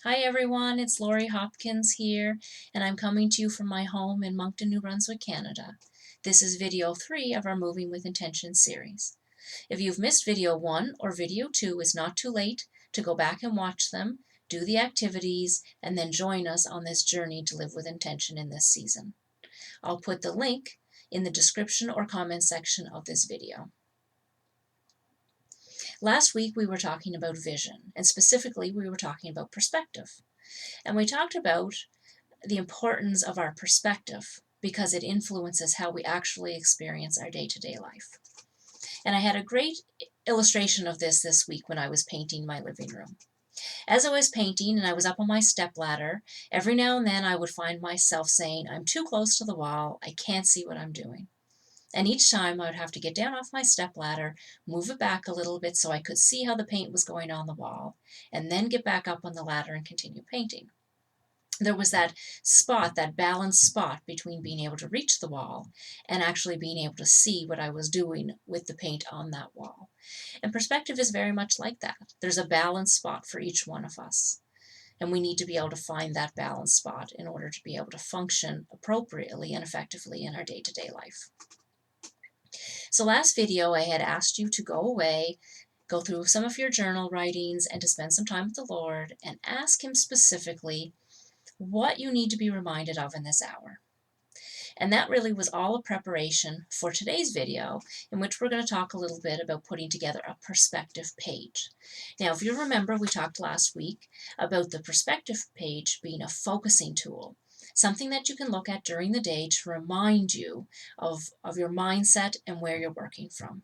Hi everyone, it's Lori Hopkins here, and I'm coming to you from my home in Moncton, New Brunswick, Canada. This is video 3 of our Moving with Intention series. If you've missed video 1 or video 2, it's not too late to go back and watch them, do the activities, and then join us on this journey to live with intention in this season. I'll put the link in the description or comment section of this video. Last week we were talking about vision, and specifically we were talking about perspective. And we talked about the importance of our perspective because it influences how we actually experience our day-to-day life. And I had a great illustration of this week when I was painting my living room. As I was painting and I was up on my stepladder, every now and then I would find myself saying, I'm too close to the wall, I can't see what I'm doing. And each time I would have to get down off my stepladder, move it back a little bit so I could see how the paint was going on the wall, and then get back up on the ladder and continue painting. There was that spot, that balanced spot between being able to reach the wall and actually being able to see what I was doing with the paint on that wall. And perspective is very much like that. There's a balanced spot for each one of us. And we need to be able to find that balanced spot in order to be able to function appropriately and effectively in our day-to-day life. So last video I had asked you to go away, go through some of your journal writings and to spend some time with the Lord and ask Him specifically what you need to be reminded of in this hour. And that really was all a preparation for today's video, in which we're going to talk a little bit about putting together a perspective page. Now, if you remember, we talked last week about the perspective page being a focusing tool, something that you can look at during the day to remind you of your mindset and where you're working from.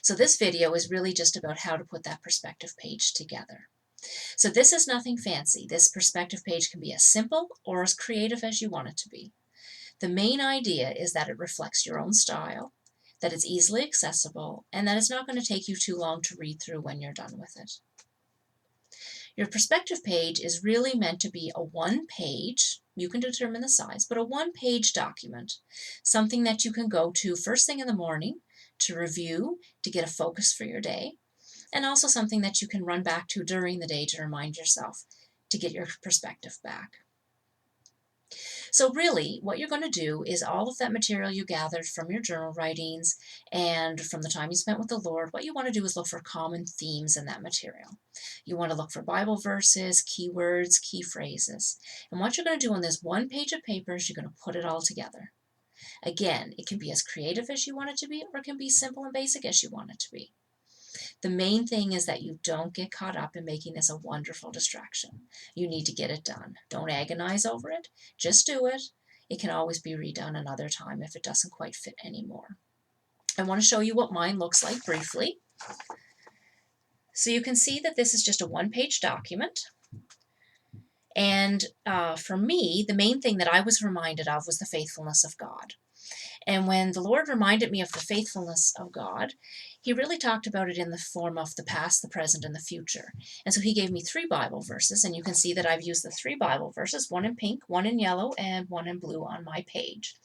So this video is really just about how to put that perspective page together. So this is nothing fancy. This perspective page can be as simple or as creative as you want it to be. The main idea is that it reflects your own style, that it's easily accessible, and that it's not going to take you too long to read through when you're done with it. Your perspective page is really meant to be a one-page, you can determine the size, but a one-page document, something that you can go to first thing in the morning to review, to get a focus for your day, and also something that you can run back to during the day to remind yourself to get your perspective back. So really, what you're going to do is all of that material you gathered from your journal writings and from the time you spent with the Lord, what you want to do is look for common themes in that material. You want to look for Bible verses, keywords, key phrases. And what you're going to do on this one page of paper is you're going to put it all together. Again, it can be as creative as you want it to be, or it can be simple and basic as you want it to be. The main thing is that you don't get caught up in making this a wonderful distraction. You need to get it done. Don't agonize over it. Just do it. It can always be redone another time if it doesn't quite fit anymore. I want to show you what mine looks like briefly. So you can see that this is just a one-page document. And for me, the main thing that I was reminded of was the faithfulness of God. And when the Lord reminded me of the faithfulness of God, He really talked about it in the form of the past, the present, and the future. And so He gave me 3 Bible verses, and you can see that I've used the 3 Bible verses, one in pink, one in yellow, and one in blue on my page.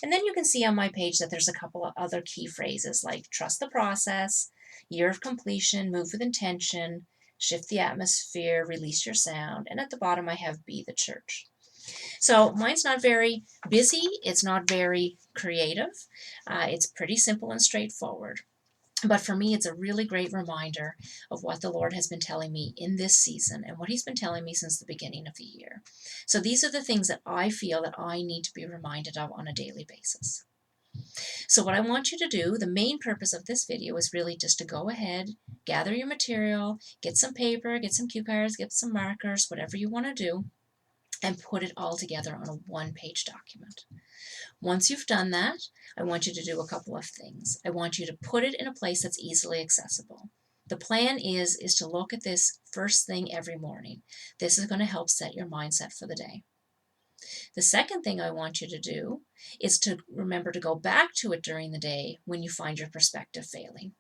And then you can see on my page that there's a couple of other key phrases like trust the process, year of completion, move with intention, shift the atmosphere, release your sound, and at the bottom I have be the church. So mine's not very busy, it's not very creative, it's pretty simple and straightforward. But for me, it's a really great reminder of what the Lord has been telling me in this season and what He's been telling me since the beginning of the year. So these are the things that I feel that I need to be reminded of on a daily basis. So what I want you to do, the main purpose of this video is really just to go ahead, gather your material, get some paper, get some cue cards, get some markers, whatever you want to do, and put it all together on a one-page document. Once you've done that, I want you to do a couple of things. I want you to put it in a place that's easily accessible. The plan is to look at this first thing every morning. This is going to help set your mindset for the day. The second thing I want you to do is to remember to go back to it during the day when you find your perspective failing.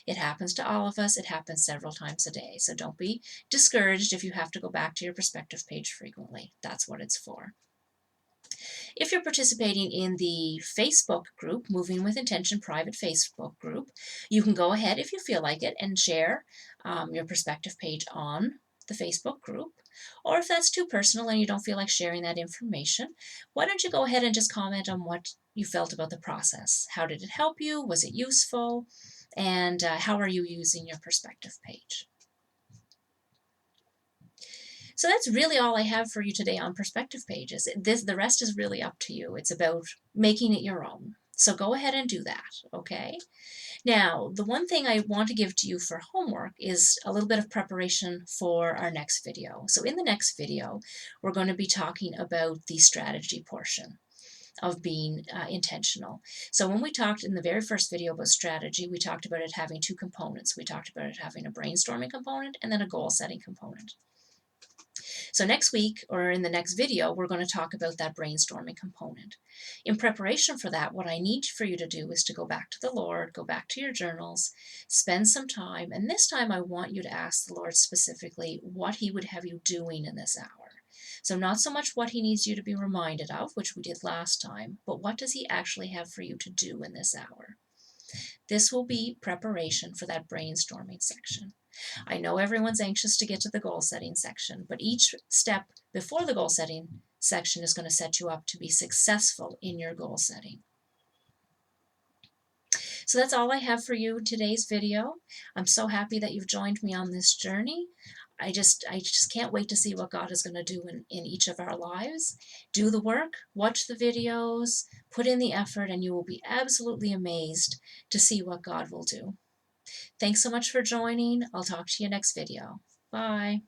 It happens to all of us. It happens several times a day. So don't be discouraged if you have to go back to your perspective page frequently. That's what it's for. If you're participating in the Facebook group, Moving with Intention private Facebook group, you can go ahead if you feel like it and share your perspective page on the Facebook group. Or if that's too personal and you don't feel like sharing that information, why don't you go ahead and just comment on what you felt about the process? How did it help you? Was it useful? And how are you using your perspective page? So that's really all I have for you today on perspective pages. The rest is really up to you. It's about making it your own. So go ahead and do that, okay? Now, the one thing I want to give to you for homework is a little bit of preparation for our next video. So in the next video, we're going to be talking about the strategy portion of being intentional. So when we talked in the very first video about strategy, we talked about it having two components. We talked about it having a brainstorming component and then a goal setting component. So next week, or in the next video, we're going to talk about that brainstorming component. In preparation for that, what I need for you to do is to go back to the Lord, go back to your journals, spend some time, and this time I want you to ask the Lord specifically what He would have you doing in this hour. So not so much what He needs you to be reminded of, which we did last time, but what does He actually have for you to do in this hour? This will be preparation for that brainstorming section. I know everyone's anxious to get to the goal setting section, but each step before the goal setting section is going to set you up to be successful in your goal setting. So that's all I have for you in today's video. I'm so happy that you've joined me on this journey. I just can't wait to see what God is going to do in each of our lives. Do the work, watch the videos, put in the effort, and you will be absolutely amazed to see what God will do. Thanks so much for joining. I'll talk to you next video. Bye.